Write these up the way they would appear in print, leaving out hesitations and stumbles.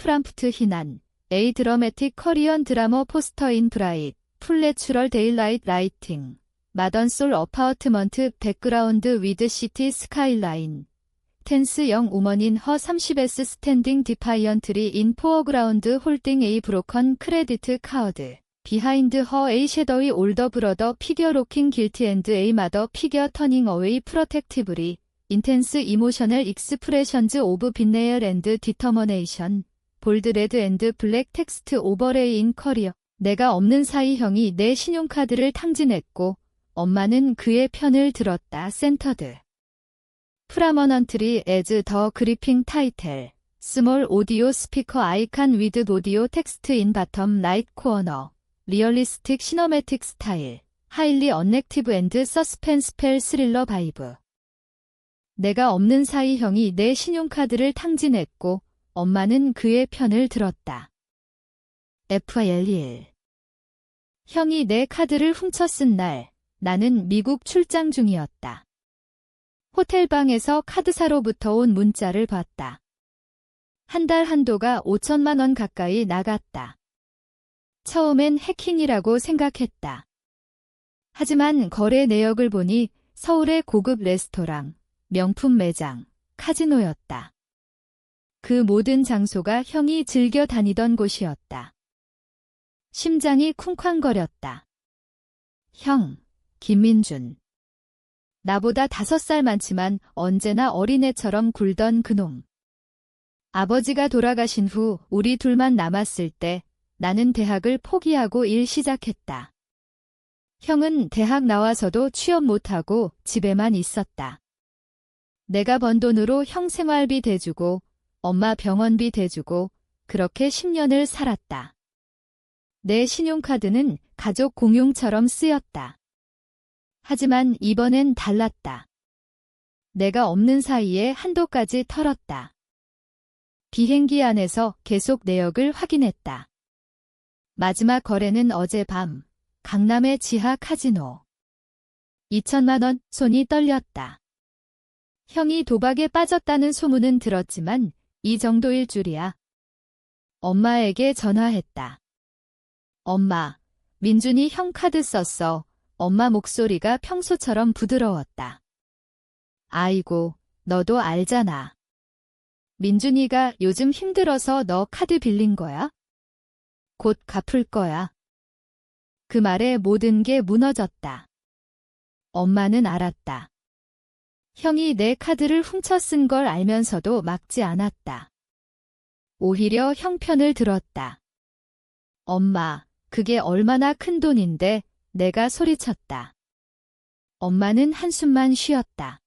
프람프트 희난, A 드러매틱 커리언 드라머 포스터 인 브라잇, 풀 내추럴 데일라이트 라이팅, 마던 솔 어파트먼트 백그라운드 위드 시티 스카이라인, 텐스 영 우먼 인 허 30S 스탠딩 디파이언트리 인 포어그라운드 홀딩 A 브로컨 크레디트 카드, 비하인드 허 A 섀도이 올더 브러더 피겨 로킹 길티 앤드 A 마더 피겨 터닝 어웨이 프로텍티브리, 인텐스 이모셔널 익스프레션즈 오브 빈네얼 앤드 디터머네이션, 볼드 레드 앤드 블랙 텍스트 오버레이 인 커리어. 내가 없는 사이 형이 내 신용카드를 탕진했고 엄마는 그의 편을 들었다. 센터드. 프라머넌트리 에즈 더 그리핑 타이틀. 스몰 오디오 스피커 아이칸 위드 오디오 텍스트 인 바텀 라이트 코어너. 리얼리스틱 시너매틱 스타일. 하일리 언렉티브 앤드 서스펜스펠 스릴러 바이브. 내가 없는 사이 형이 내 신용카드를 탕진했고 엄마는 그의 편을 들었다. FL1. 형이 내 카드를 훔쳐 쓴 날, 나는 미국 출장 중이었다. 호텔방에서 카드사로부터 온 문자를 봤다. 한 달 한도가 5천만 원 가까이 나갔다. 처음엔 해킹이라고 생각했다. 하지만 거래 내역을 보니 서울의 고급 레스토랑, 명품 매장, 카지노였다. 그 모든 장소가 형이 즐겨 다니던 곳이었다. 심장이 쿵쾅거렸다. 형, 김민준. 나보다 5살 많지만 언제나 어린애처럼 굴던 그놈. 아버지가 돌아가신 후 우리 둘만 남았을 때 나는 대학을 포기하고 일 시작했다. 형은 대학 나와서도 취업 못하고 집에만 있었다. 내가 번 돈으로 형 생활비 대주고 엄마 병원비 대주고 그렇게 10년을 살았다. 내 신용카드는 가족 공용처럼 쓰였다. 하지만 이번엔 달랐다. 내가 없는 사이에 한도까지 털었다. 비행기 안에서 계속 내역을 확인했다. 마지막 거래는 어젯밤, 강남의 지하 카지노. 2천만 원, 손이 떨렸다. 형이 도박에 빠졌다는 소문은 들었지만 이 정도일 줄이야. 엄마에게 전화했다. 엄마, 민준이 형 카드 썼어. 엄마 목소리가 평소처럼 부드러웠다. 아이고, 너도 알잖아. 민준이가 요즘 힘들어서 너 카드 빌린 거야? 곧 갚을 거야. 그 말에 모든 게 무너졌다. 엄마는 알았다. 형이 내 카드를 훔쳐 쓴 걸 알면서도 막지 않았다. 오히려 형 편을 들었다. 엄마, 그게 얼마나 큰 돈인데. 내가 소리쳤다. 엄마는 한숨만 쉬었다.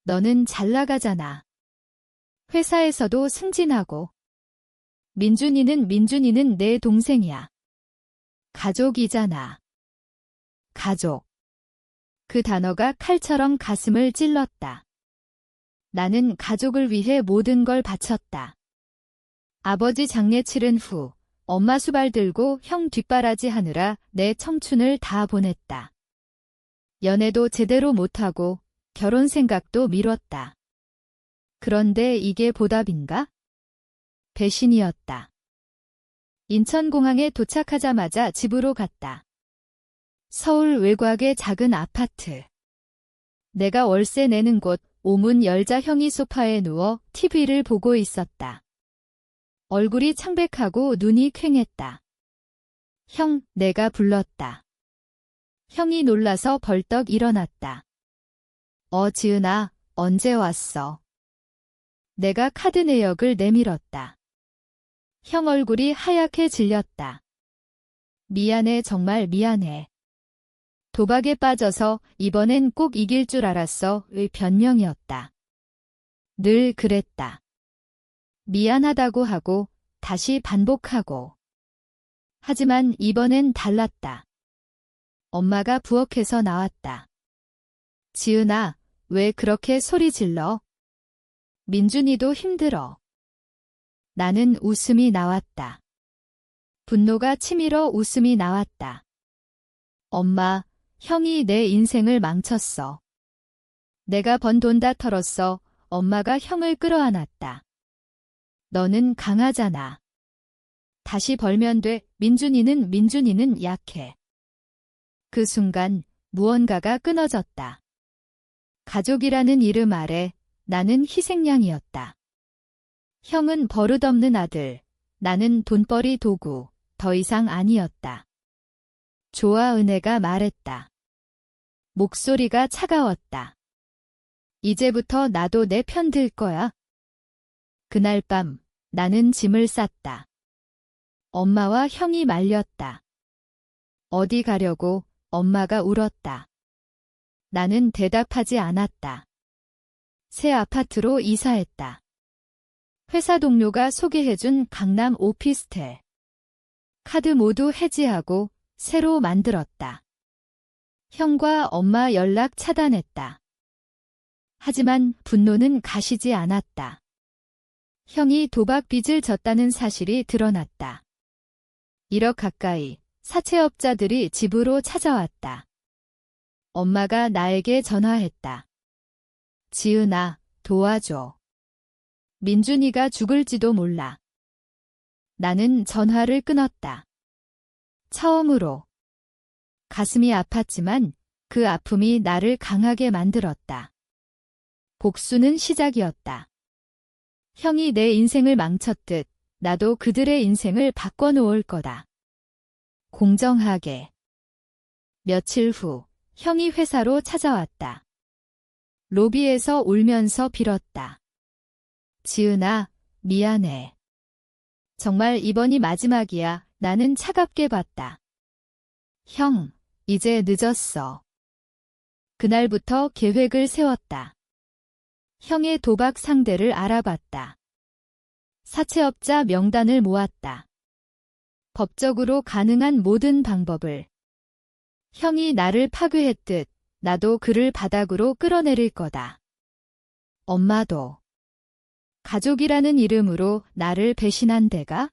너는 잘 나가잖아. 회사에서도 승진하고. 민준이는 내 동생이야. 가족이잖아. 가족. 그 단어가 칼처럼 가슴을 찔렀다. 나는 가족을 위해 모든 걸 바쳤다. 아버지 장례 치른 후 엄마 수발 들고 형 뒷바라지 하느라 내 청춘을 다 보냈다. 연애도 제대로 못하고 결혼 생각도 미뤘다. 그런데 이게 보답인가? 배신이었다. 인천공항에 도착하자마자 집으로 갔다. 서울 외곽의 작은 아파트. 내가 월세 내는 곳 오문 열자 형이 소파에 누워 TV를 보고 있었다. 얼굴이 창백하고 눈이 퀭했다. 형, 내가 불렀다. 형이 놀라서 벌떡 일어났다. 지은아, 언제 왔어? 내가 카드 내역을 내밀었다. 형 얼굴이 하얗게 질렸다. 미안해, 정말 미안해. 도박에 빠져서 이번엔 꼭 이길 줄 알았어의 변명이었다. 늘 그랬다. 미안하다고 하고 다시 반복하고. 하지만 이번엔 달랐다. 엄마가 부엌에서 나왔다. 지은아, 왜 그렇게 소리 질러? 민준이도 힘들어. 나는 웃음이 나왔다. 분노가 치밀어 웃음이 나왔다. 엄마, 형이 내 인생을 망쳤어. 내가 번 돈 다 털었어. 엄마가 형을 끌어안았다. 너는 강하잖아. 다시 벌면 돼. 민준이는 약해. 그 순간 무언가가 끊어졌다. 가족이라는 이름 아래 나는 희생양이었다. 형은 버릇없는 아들, 나는 돈벌이 도구, 더 이상 아니었다. 좋아, 은혜가 말했다. 목소리가 차가웠다. 이제부터 나도 내 편 들 거야. 그날 밤 나는 짐을 쌌다. 엄마와 형이 말렸다. 어디 가려고? 엄마가 울었다. 나는 대답하지 않았다. 새 아파트로 이사했다. 회사 동료가 소개해준 강남 오피스텔. 카드 모두 해지하고 새로 만들었다. 형과 엄마 연락 차단했다. 하지만 분노는 가시지 않았다. 형이 도박 빚을 졌다는 사실이 드러났다. 1억 가까이 사채업자들이 집으로 찾아왔다. 엄마가 나에게 전화했다. 지은아, 도와줘. 민준이가 죽을지도 몰라. 나는 전화를 끊었다. 처음으로. 가슴이 아팠지만 그 아픔이 나를 강하게 만들었다. 복수는 시작이었다. 형이 내 인생을 망쳤듯 나도 그들의 인생을 바꿔놓을 거다. 공정하게. 며칠 후 형이 회사로 찾아왔다. 로비에서 울면서 빌었다. 지은아, 미안해. 정말 이번이 마지막이야. 나는 차갑게 봤다. 형, 이제 늦었어. 그날부터 계획을 세웠다. 형의 도박 상대를 알아봤다. 사채업자 명단을 모았다. 법적으로 가능한 모든 방법을. 형이 나를 파괴했듯 나도 그를 바닥으로 끌어내릴 거다. 엄마도. 가족이라는 이름으로 나를 배신한 데가?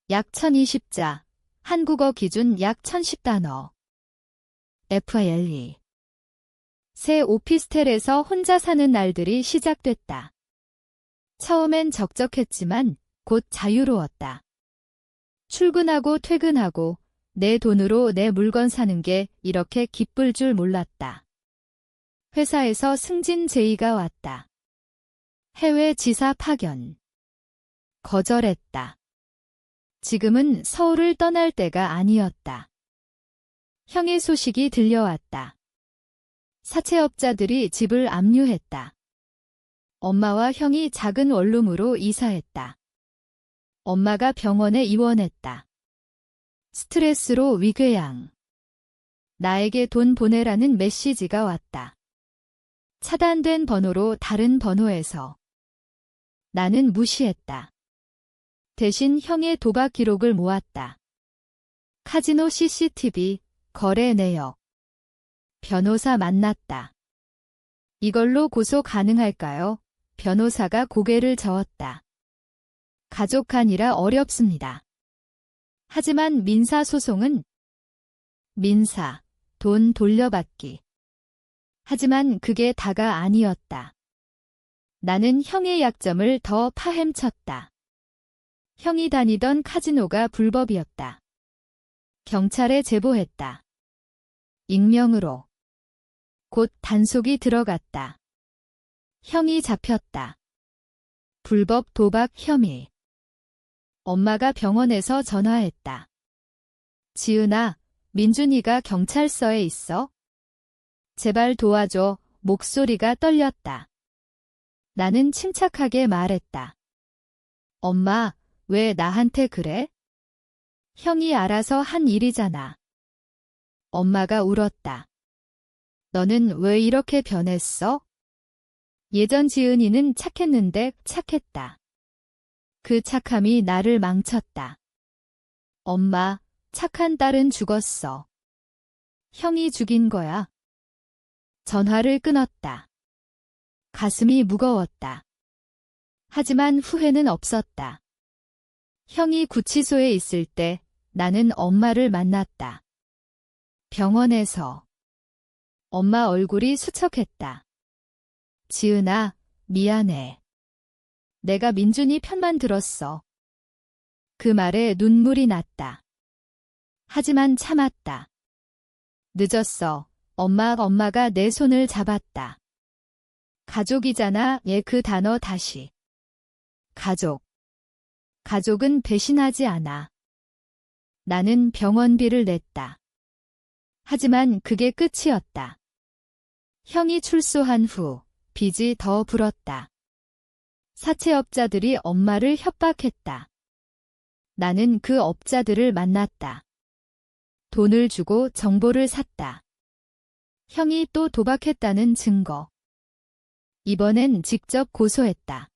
약 1020자, 한국어 기준 약 1010단어. FLE. 새 오피스텔에서 혼자 사는 날들이 시작됐다. 처음엔 적적했지만 곧 자유로웠다. 출근하고 퇴근하고 내 돈으로 내 물건 사는 게 이렇게 기쁠 줄 몰랐다. 회사에서 승진 제의가 왔다. 해외 지사 파견. 거절했다. 지금은 서울을 떠날 때가 아니었다. 형의 소식이 들려왔다. 사채업자들이 집을 압류했다. 엄마와 형이 작은 원룸으로 이사했다. 엄마가 병원에 입원했다. 스트레스로 위궤양. 나에게 돈 보내라는 메시지가 왔다. 차단된 번호로 다른 번호에서. 나는 무시했다. 대신 형의 도박 기록을 모았다. 카지노 CCTV, 거래 내역. 변호사 만났다. 이걸로 고소 가능할까요? 변호사가 고개를 저었다. 가족간이라 어렵습니다. 하지만 민사소송은 민사, 돈 돌려받기. 하지만 그게 다가 아니었다. 나는 형의 약점을 더 파헤쳤다. 형이 다니던 카지노가 불법이었다. 경찰에 제보했다. 익명으로. 곧 단속이 들어갔다. 형이 잡혔다. 불법 도박 혐의. 엄마가 병원에서 전화했다. 지은아, 민준이가 경찰서에 있어? 제발 도와줘. 목소리가 떨렸다. 나는 침착하게 말했다. 엄마, 왜 나한테 그래? 형이 알아서 한 일이잖아. 엄마가 울었다. 너는 왜 이렇게 변했어? 예전 지은이는 착했는데 착했다. 그 착함이 나를 망쳤다. 엄마, 착한 딸은 죽었어. 형이 죽인 거야. 전화를 끊었다. 가슴이 무거웠다. 하지만 후회는 없었다. 형이 구치소에 있을 때 나는 엄마를 만났다. 병원에서. 엄마 얼굴이 수척했다. 지은아, 미안해. 내가 민준이 편만 들었어. 그 말에 눈물이 났다. 하지만 참았다. 늦었어. 엄마가 내 손을 잡았다. 가족이잖아. 그 단어 다시. 가족. 가족은 배신하지 않아. 나는 병원비를 냈다. 하지만 그게 끝이었다. 형이 출소한 후 빚이 더 불었다. 사채업자들이 엄마를 협박했다. 나는 그 업자들을 만났다. 돈을 주고 정보를 샀다. 형이 또 도박했다는 증거. 이번엔 직접 고소했다.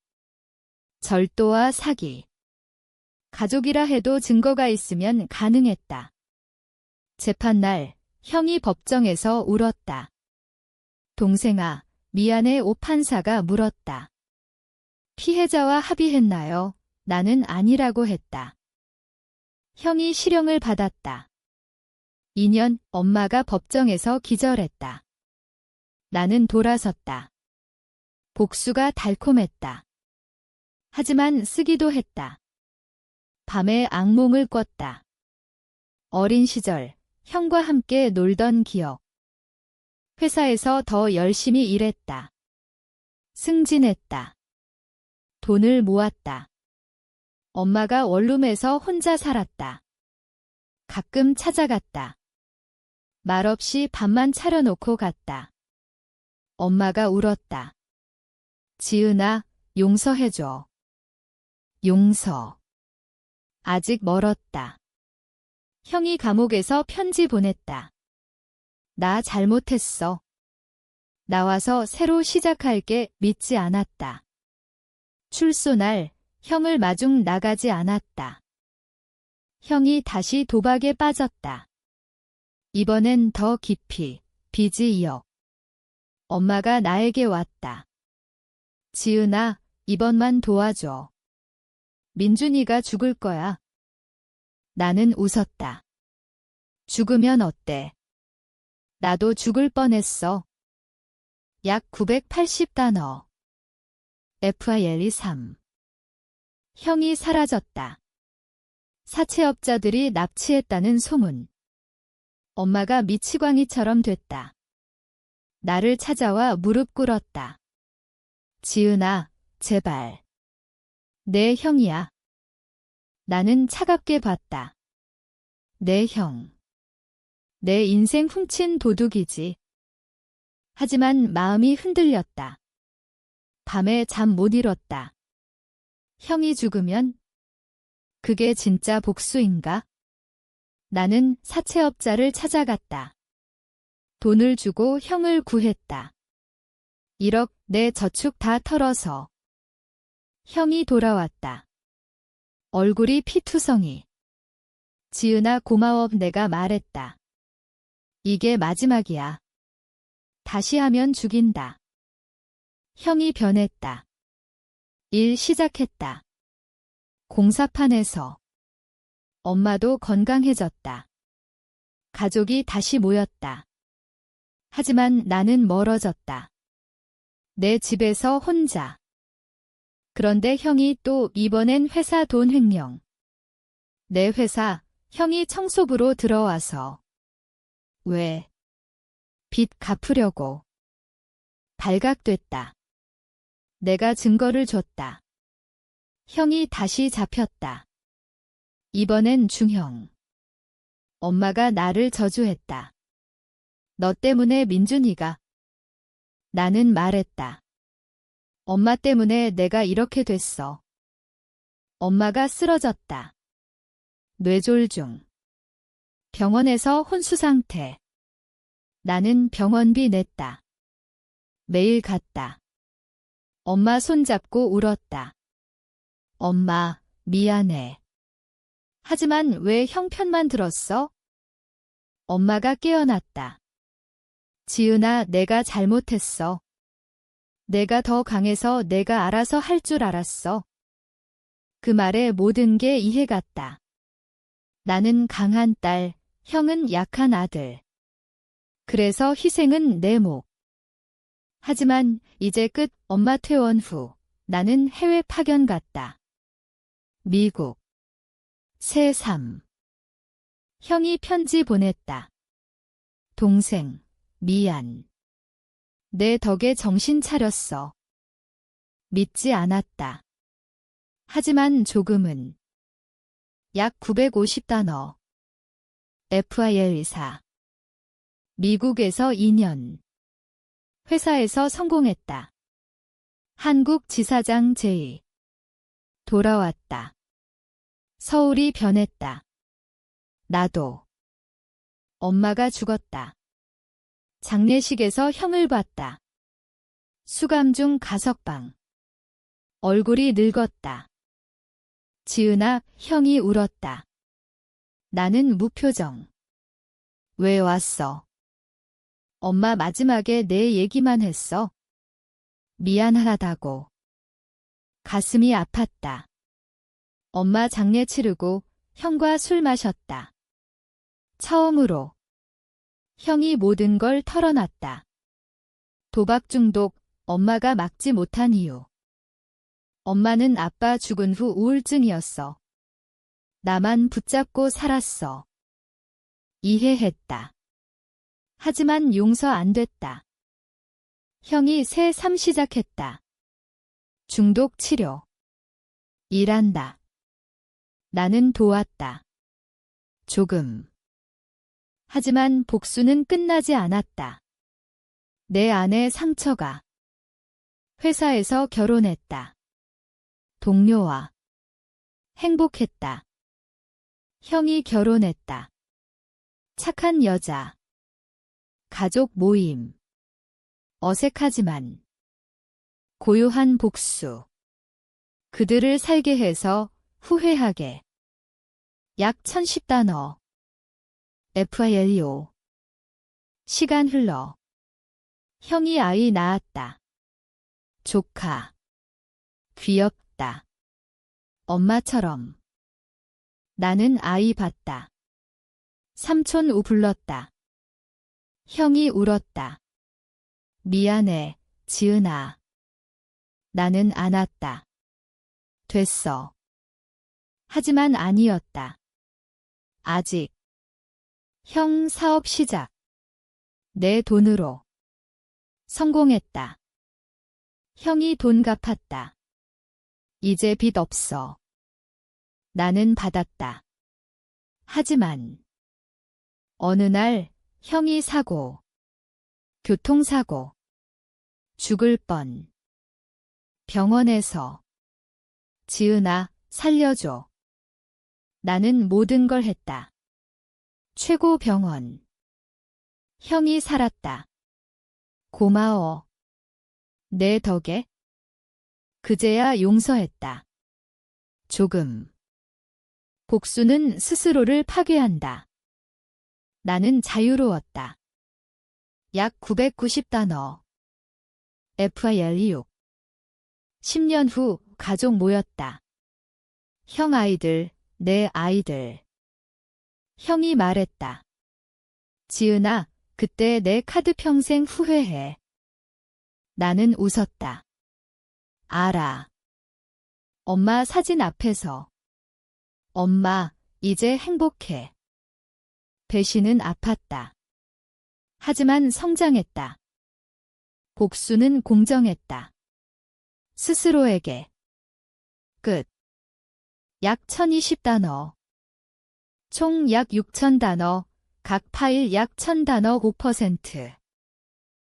절도와 사기. 가족이라 해도 증거가 있으면 가능했다. 재판날, 형이 법정에서 울었다. 동생아, 미안해. 판사가 물었다. 피해자와 합의했나요? 나는 아니라고 했다. 형이 실형을 받았다. 2년 엄마가 법정에서 기절했다. 나는 돌아섰다. 복수가 달콤했다. 하지만 쓰기도 했다. 밤에 악몽을 꿨다. 어린 시절, 형과 함께 놀던 기억. 회사에서 더 열심히 일했다. 승진했다. 돈을 모았다. 엄마가 원룸에서 혼자 살았다. 가끔 찾아갔다. 말없이 밥만 차려놓고 갔다. 엄마가 울었다. 지은아, 용서해줘. 용서. 아직 멀었다. 형이 감옥에서 편지 보냈다. 나 잘못했어. 나와서 새로 시작할게. 믿지 않았다. 출소날, 형을 마중 나가지 않았다. 형이 다시 도박에 빠졌다. 이번엔 더 깊이, 빚이 이어. 엄마가 나에게 왔다. 지은아, 이번만 도와줘. 민준이가 죽을 거야. 나는 웃었다. 죽으면 어때? 나도 죽을 뻔했어. 약 980단어. FILE 3. 형이 사라졌다. 사채업자들이 납치했다는 소문. 엄마가 미치광이처럼 됐다. 나를 찾아와 무릎 꿇었다. 지은아, 제발. 내 형이야. 나는 차갑게 봤다. 내 형. 내 인생 훔친 도둑이지. 하지만 마음이 흔들렸다. 밤에 잠 못 이뤘다. 형이 죽으면 그게 진짜 복수인가? 나는 사채업자를 찾아갔다. 돈을 주고 형을 구했다. 1억 내 저축 다 털어서. 형이 돌아왔다. 얼굴이 피투성이. 지은아 고마워. 내가 말했다. 이게 마지막이야. 다시 하면 죽인다. 형이 변했다. 일 시작했다. 공사판에서. 엄마도 건강해졌다. 가족이 다시 모였다. 하지만 나는 멀어졌다. 내 집에서 혼자. 그런데 형이 또 이번엔 회사 돈 횡령. 내 회사, 형이 청소부로 들어와서. 왜? 빚 갚으려고. 발각됐다. 내가 증거를 줬다. 형이 다시 잡혔다. 이번엔 중형. 엄마가 나를 저주했다. 너 때문에 민준이가. 나는 말했다. 엄마 때문에 내가 이렇게 됐어. 엄마가 쓰러졌다. 뇌졸중. 병원에서 혼수 상태. 나는 병원비 냈다. 매일 갔다. 엄마 손잡고 울었다. 엄마, 미안해. 하지만 왜 형 편만 들었어? 엄마가 깨어났다. 지은아, 내가 잘못했어. 내가 더 강해서 내가 알아서 할 줄 알았어. 그 말에 모든 게 이해갔다. 나는 강한 딸, 형은 약한 아들. 그래서 희생은 내 목. 하지만 이제 끝. 엄마 퇴원 후 나는 해외 파견 갔다. 미국. 새3. 형이 편지 보냈다. 동생, 미안. 내 덕에 정신 차렸어. 믿지 않았다. 하지만 조금은. 약 950단어. FIL4. 미국에서 2년. 회사에서 성공했다. 한국 지사장 제의. 돌아왔다. 서울이 변했다. 나도. 엄마가 죽었다. 장례식에서 형을 봤다. 수감 중 가석방. 얼굴이 늙었다. 지은아, 형이 울었다. 나는 무표정. 왜 왔어? 엄마 마지막에 내 얘기만 했어. 미안하다고. 가슴이 아팠다. 엄마 장례 치르고 형과 술 마셨다. 처음으로. 형이 모든 걸 털어놨다. 도박 중독, 엄마가 막지 못한 이유. 엄마는 아빠 죽은 후 우울증이었어. 나만 붙잡고 살았어. 이해했다. 하지만 용서 안 됐다. 형이 새3 시작했다. 중독 치료. 일한다. 나는 도왔다. 조금. 하지만 복수는 끝나지 않았다. 내 안에 상처가. 회사에서 결혼했다. 동료와. 행복했다. 형이 결혼했다. 착한 여자. 가족 모임. 어색하지만. 고요한 복수. 그들을 살게 해서 후회하게. 약 1010단어. FIL5. 시간 흘러. 형이 아이 낳았다. 조카. 귀엽다. 엄마처럼. 나는 아이 봤다. 삼촌 우 불렀다. 형이 울었다. 미안해, 지은아. 나는 안았다. 됐어. 하지만 아니었다. 아직. 형 사업 시작. 내 돈으로. 성공했다. 형이 돈 갚았다. 이제 빚 없어. 나는 받았다. 하지만 어느 날 형이 사고. 교통사고. 죽을 뻔. 병원에서. 지은아, 살려줘. 나는 모든 걸 했다. 최고 병원. 형이 살았다. 고마워. 내 덕에. 그제야 용서했다. 조금. 복수는 스스로를 파괴한다. 나는 자유로웠다. 약 990단어. FIL6. 10년 후 가족 모였다. 형 아이들, 내 아이들. 형이 말했다. 지은아, 그때 내 카드 평생 후회해. 나는 웃었다. 알아. 엄마 사진 앞에서. 엄마, 이제 행복해. 배신은 아팠다. 하지만 성장했다. 복수는 공정했다. 스스로에게. 끝. 약 1020단어. 총 약 6000단어, 각 파일 약 1000단어 5%.